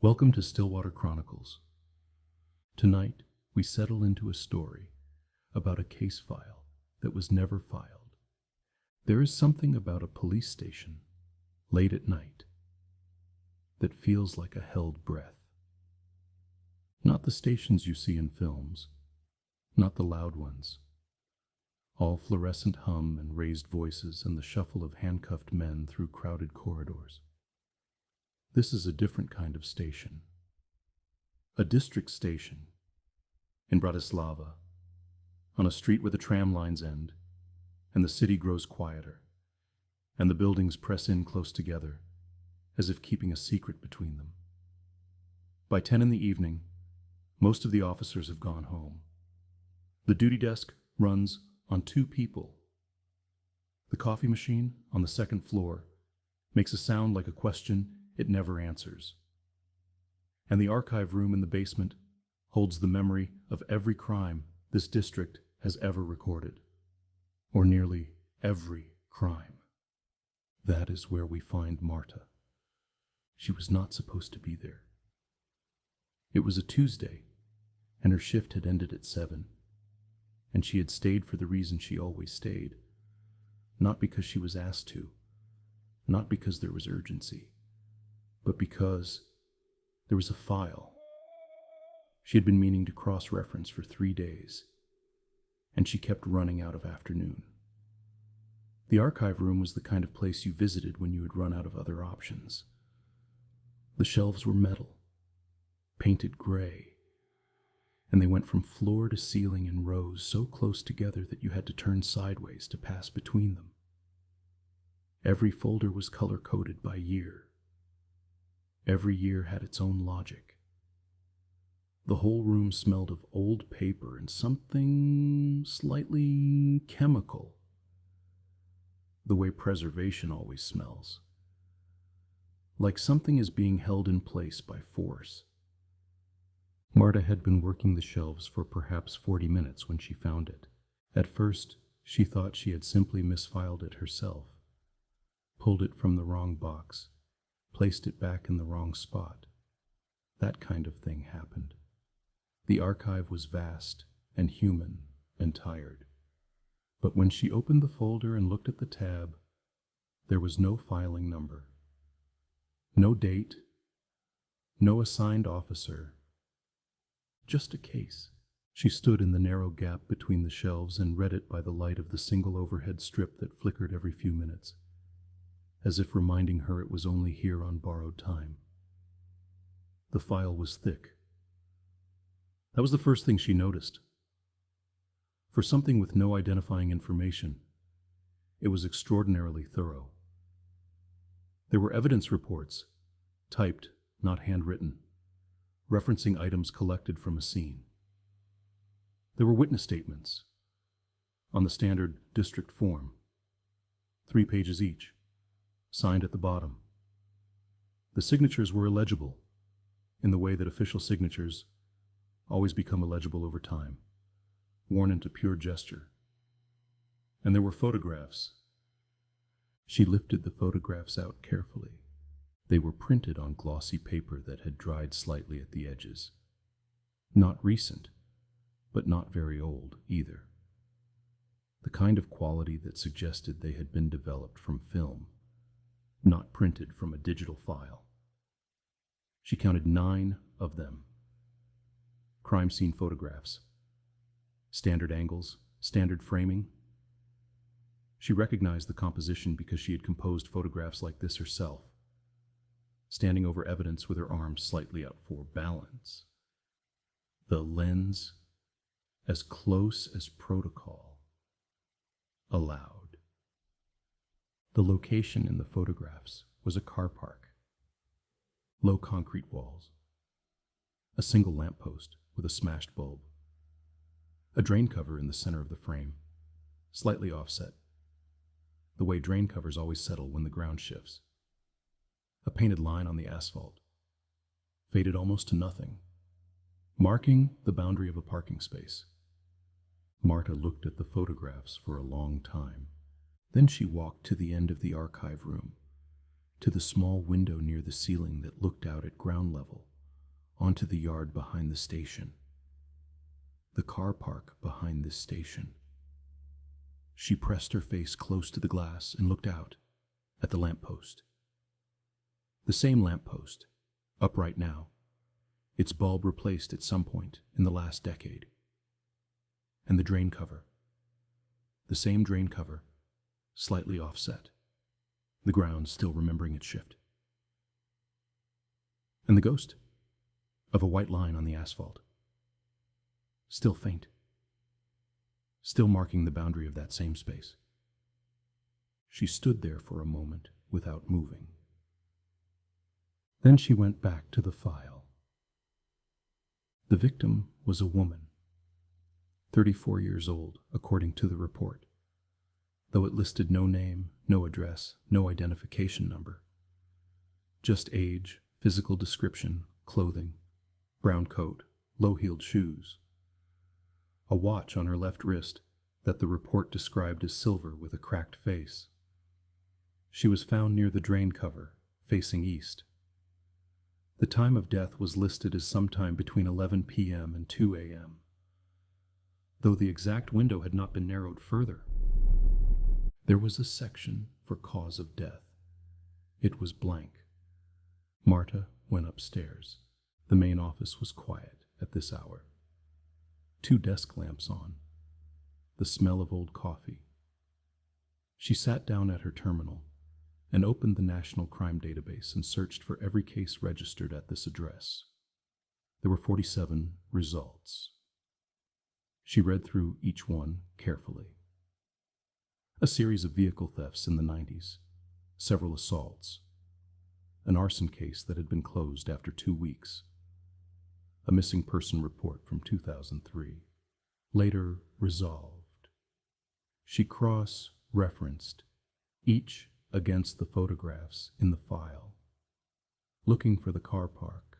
Welcome to Stillwater Chronicles. Tonight, we settle into a story about a case file that was never filed. There is something about a police station, late at night, that feels like a held breath. Not the stations you see in films, not the loud ones, all fluorescent hum and raised voices and the shuffle of handcuffed men through crowded corridors. This is a different kind of station. A district station in Bratislava, on a street where the tram lines end, and the city grows quieter, and the buildings press in close together, as if keeping a secret between them. By 10 in the evening, most of the officers have gone home. The duty desk runs on two people. The coffee machine on the second floor makes a sound like a question it never answers. And the archive room in the basement holds the memory of every crime this district has ever recorded, or nearly every crime. That is where we find Marta. She was not supposed to be there. It was a Tuesday, and her shift had ended at 7, and she had stayed for the reason she always stayed, not because she was asked to, not because there was urgency, but because there was a file she had been meaning to cross-reference for 3 days, and she kept running out of afternoon. The archive room was the kind of place you visited when you had run out of other options. The shelves were metal, painted gray, and they went from floor to ceiling in rows so close together that you had to turn sideways to pass between them. Every folder was color-coded by year. Every year had its own logic. The whole room smelled of old paper and something slightly chemical, the way preservation always smells, like something is being held in place by force. Marta had been working the shelves for perhaps 40 minutes when she found it. At first, she thought she had simply misfiled it herself, pulled it from the wrong box, placed it back in the wrong spot. That kind of thing happened. The archive was vast and human and tired. But when she opened the folder and looked at the tab, there was no filing number, no date, no assigned officer, just a case. She stood in the narrow gap between the shelves and read it by the light of the single overhead strip that flickered every few minutes, as if reminding her it was only here on borrowed time. The file was thick. That was the first thing she noticed. For something with no identifying information, it was extraordinarily thorough. There were evidence reports, typed, not handwritten, referencing items collected from a scene. There were witness statements on the standard district form, 3 pages each, signed at the bottom. The signatures were illegible, in the way that official signatures always become illegible over time, worn into pure gesture. And there were photographs. She lifted the photographs out carefully. They were printed on glossy paper that had dried slightly at the edges. Not recent, but not very old either. The kind of quality that suggested they had been developed from film, not printed from a digital file. She counted 9 of them. Crime scene photographs. Standard angles, standard framing. She recognized the composition because she had composed photographs like this herself, standing over evidence with her arms slightly out for balance. The lens as close as protocol allowed. The location in the photographs was a car park. Low concrete walls. A single lamppost with a smashed bulb. A drain cover in the center of the frame, slightly offset, the way drain covers always settle when the ground shifts. A painted line on the asphalt, faded almost to nothing, marking the boundary of a parking space. Marta looked at the photographs for a long time. Then she walked to the end of the archive room, to the small window near the ceiling that looked out at ground level, onto the yard behind the station. The car park behind this station. She pressed her face close to the glass and looked out at the lamppost. The same lamppost, upright now, its bulb replaced at some point in the last decade. And the drain cover. The same drain cover, slightly offset, the ground still remembering its shift. And the ghost of a white line on the asphalt, still faint, still marking the boundary of that same space. She stood there for a moment without moving. Then she went back to the file. The victim was a woman, 34 years old, according to the report, though it listed no name, no address, no identification number. Just age, physical description, clothing, brown coat, low-heeled shoes. A watch on her left wrist that the report described as silver with a cracked face. She was found near the drain cover, facing east. The time of death was listed as sometime between 11 p.m. and 2 a.m., though the exact window had not been narrowed further. There was a section for cause of death. It was blank. Marta went upstairs. The main office was quiet at this hour. 2 desk lamps on. The smell of old coffee. She sat down at her terminal and opened the National Crime Database and searched for every case registered at this address. There were 47 results. She read through each one carefully. A series of vehicle thefts in the 90s, several assaults, an arson case that had been closed after 2 weeks, a missing person report from 2003, later resolved. She cross-referenced each against the photographs in the file, looking for the car park,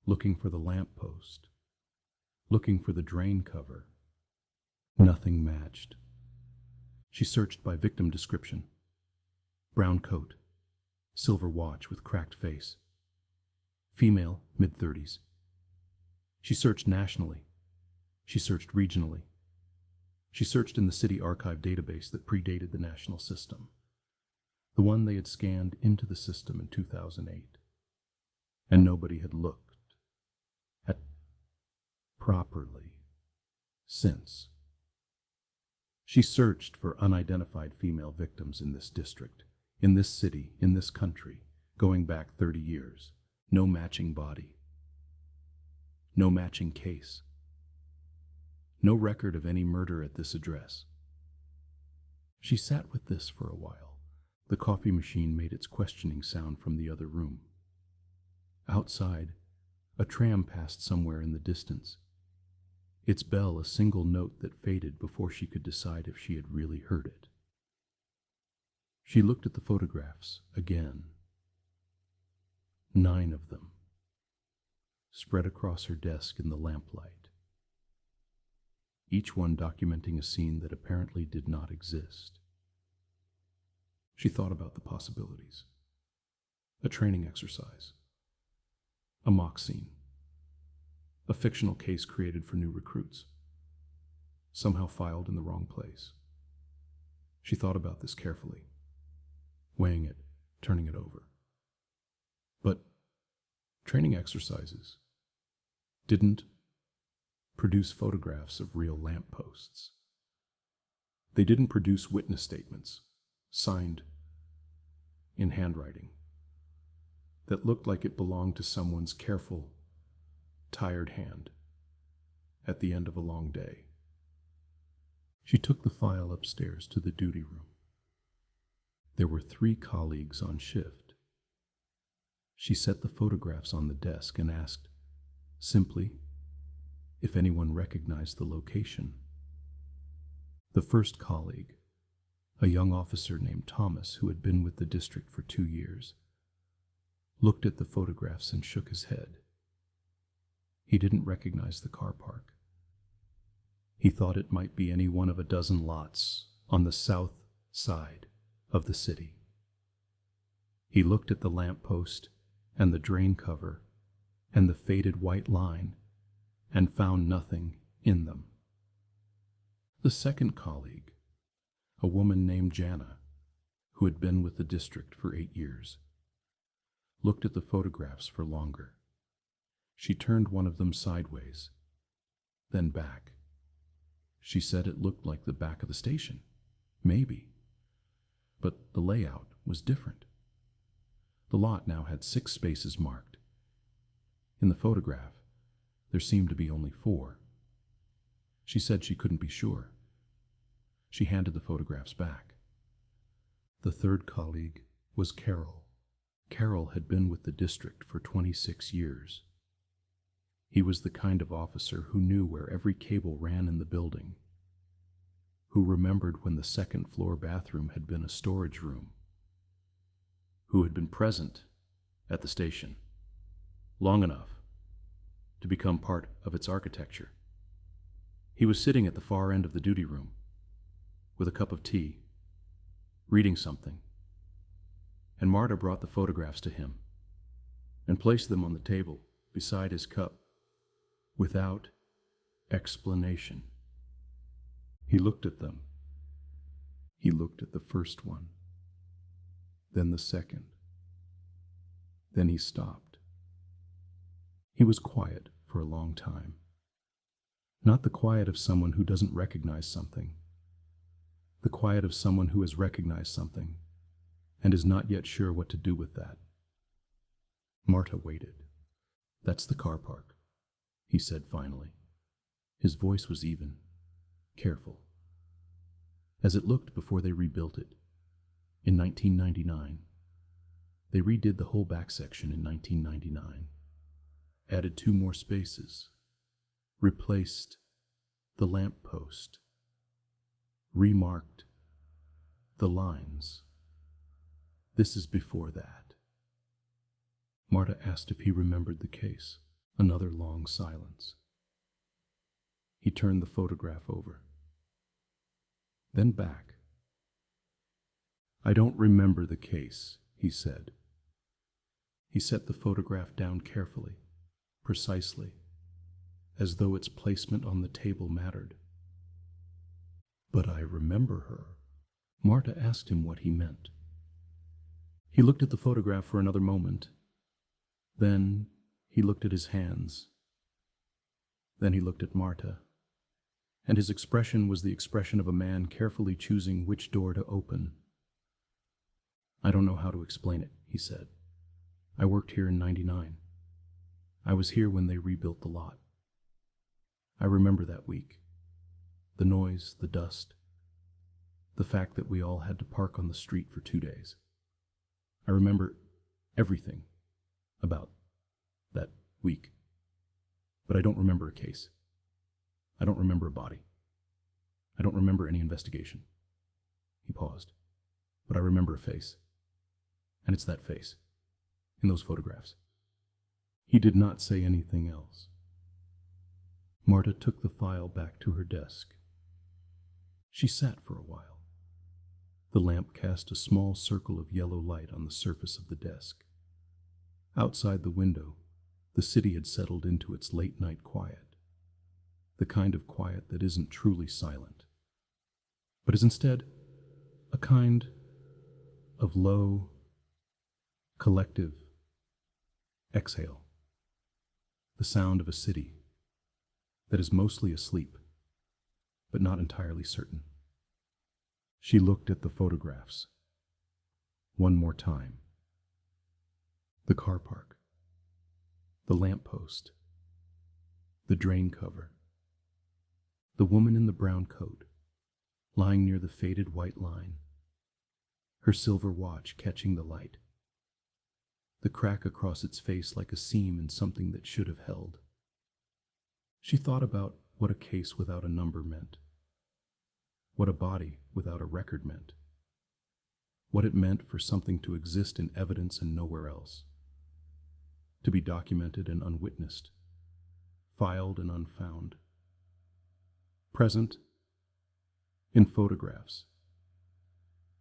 looking for the lamppost, looking for the drain cover. Nothing matched. She searched by victim description. Brown coat, silver watch with cracked face. Female, mid-30s. She searched nationally. She searched regionally. She searched in the city archive database that predated the national system, the one they had scanned into the system in 2008. And nobody had looked at properly since. She searched for unidentified female victims in this district, in this city, in this country, going back 30 years. No matching body. No matching case. No record of any murder at this address. She sat with this for a while. The coffee machine made its questioning sound from the other room. Outside, a tram passed somewhere in the distance. Its bell a single note that faded before she could decide if she had really heard it. She looked at the photographs again. 9 of them, spread across her desk in the lamplight, each one documenting a scene that apparently did not exist. She thought about the possibilities. A training exercise, a mock scene, a fictional case created for new recruits, somehow filed in the wrong place. She thought about this carefully, weighing it, turning it over. But training exercises didn't produce photographs of real lampposts. They didn't produce witness statements, signed in handwriting, that looked like it belonged to someone's careful, tired hand at the end of a long day. She took the file upstairs to the duty room. There were 3 colleagues on shift. She set the photographs on the desk and asked, simply, if anyone recognized the location. The first colleague, a young officer named Thomas who had been with the district for 2 years, looked at the photographs and shook his head. He didn't recognize the car park. He thought it might be any one of a dozen lots on the south side of the city. He looked at the lamppost and the drain cover and the faded white line and found nothing in them. The second colleague, a woman named Jana, who had been with the district for 8 years, looked at the photographs for longer. She turned one of them sideways, then back. She said it looked like the back of the station. Maybe. But the layout was different. The lot now had 6 spaces marked. In the photograph, there seemed to be only 4. She said she couldn't be sure. She handed the photographs back. The third colleague was Carol. Carol had been with the district for 26 years. He was the kind of officer who knew where every cable ran in the building, who remembered when the second-floor bathroom had been a storage room, who had been present at the station long enough to become part of its architecture. He was sitting at the far end of the duty room with a cup of tea, reading something, and Marta brought the photographs to him and placed them on the table beside his cup without explanation. He looked at them. He looked at the first one, then the second. Then he stopped. He was quiet for a long time. Not the quiet of someone who doesn't recognize something. The quiet of someone who has recognized something and is not yet sure what to do with that. Marta waited. "That's the car park," he said finally. His voice was even, careful. As it looked before they rebuilt it, in 1999, they redid the whole back section in 1999, added 2 more spaces, replaced the lamp post, remarked the lines. This is before that. Marta asked if he remembered the case. Another long silence. He turned the photograph over, then back. "I don't remember the case," he said. He set the photograph down carefully, precisely, as though its placement on the table mattered. "But I remember her." Marta asked him what he meant. He looked at the photograph for another moment. Then he looked at his hands. Then he looked at Marta, and his expression was the expression of a man carefully choosing which door to open. "I don't know how to explain it," he said. "I worked here in '99. I was here when they rebuilt the lot. I remember that week. The noise, the dust, the fact that we all had to park on the street for 2 days. I remember everything about that week. But I don't remember a case. I don't remember a body. I don't remember any investigation." He paused. "But I remember a face. And it's that face, in those photographs." He did not say anything else. Marta took the file back to her desk. She sat for a while. The lamp cast a small circle of yellow light on the surface of the desk. Outside the window, the city had settled into its late-night quiet, the kind of quiet that isn't truly silent, but is instead a kind of low, collective exhale, the sound of a city that is mostly asleep, but not entirely certain. She looked at the photographs one more time. The car park, the lamppost, the drain cover, the woman in the brown coat, lying near the faded white line, her silver watch catching the light, the crack across its face like a seam in something that should have held. She thought about what a case without a number meant, what a body without a record meant, what it meant for something to exist in evidence and nowhere else, to be documented and unwitnessed, filed and unfound, present in photographs,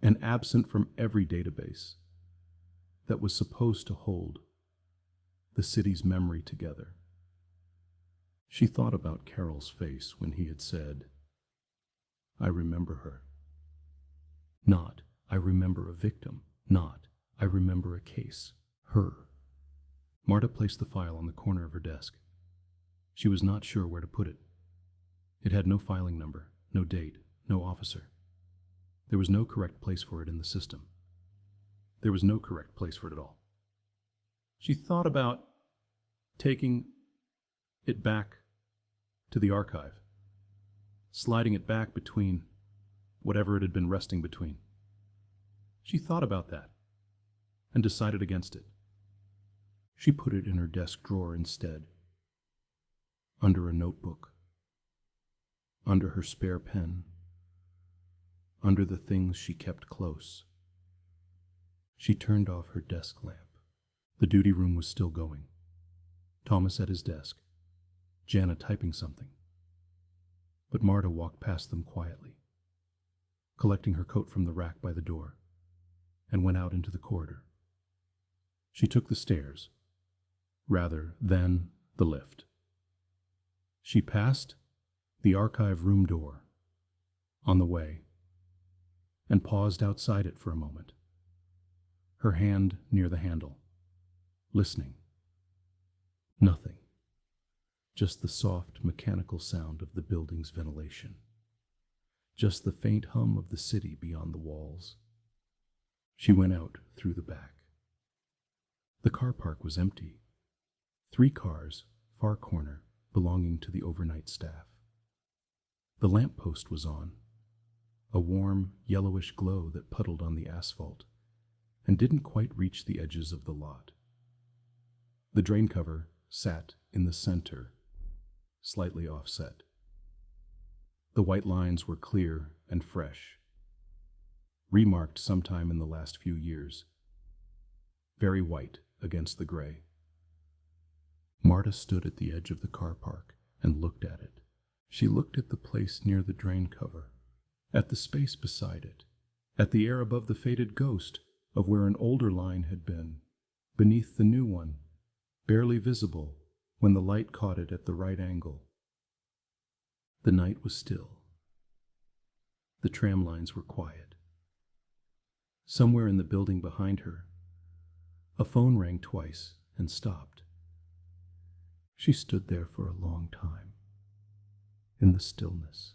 and absent from every database, that was supposed to hold the city's memory together. She thought about Carol's face when he had said, "I remember her." Not, "I remember a victim." Not, "I remember a case." Her. Marta placed the file on the corner of her desk. She was not sure where to put it. It had no filing number, no date, no officer. There was no correct place for it in the system. There was no correct place for it at all. She thought about taking it back to the archive, sliding it back between whatever it had been resting between. She thought about that and decided against it. She put it in her desk drawer instead, under a notebook, under her spare pen, under the things she kept close. She turned off her desk lamp. The duty room was still going. Thomas at his desk, Jana typing something. But Marta walked past them quietly, collecting her coat from the rack by the door, and went out into the corridor. She took the stairs, rather than the lift. She passed the archive room door on the way and paused outside it for a moment, her hand near the handle, listening. Nothing. Just the soft, mechanical sound of the building's ventilation. Just the faint hum of the city beyond the walls. She went out through the back. The car park was empty. 3 cars, far corner, belonging to the overnight staff. The lamp post was on, a warm, yellowish glow that puddled on the asphalt and didn't quite reach the edges of the lot. The drain cover sat in the center, slightly offset. The white lines were clear and fresh, remarked sometime in the last few years, very white against the gray. Marta stood at the edge of the car park and looked at it. She looked at the place near the drain cover, at the space beside it, at the air above the faded ghost of where an older line had been, beneath the new one, barely visible when the light caught it at the right angle. The night was still. The tram lines were quiet. Somewhere in the building behind her, a phone rang twice and stopped. She stood there for a long time, in the stillness,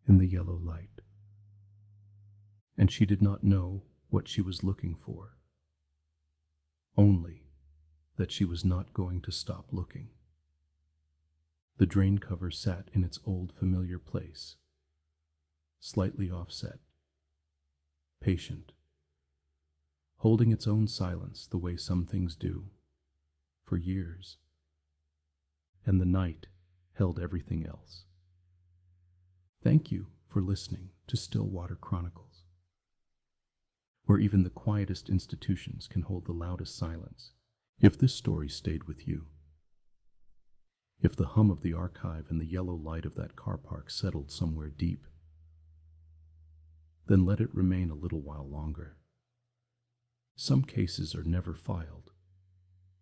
in the yellow light, and she did not know what she was looking for, only that she was not going to stop looking. The drain cover sat in its old familiar place, slightly offset, patient, holding its own silence the way some things do, for years. And the night held everything else. Thank you for listening to Stillwater Chronicles, where even the quietest institutions can hold the loudest silence. If this story stayed with you, if the hum of the archive and the yellow light of that car park settled somewhere deep, then let it remain a little while longer. Some cases are never filed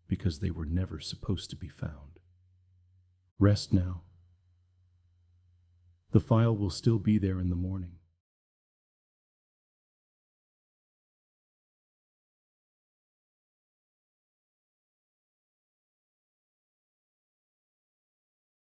because they were never supposed to be found. Rest now. The file will still be there in the morning.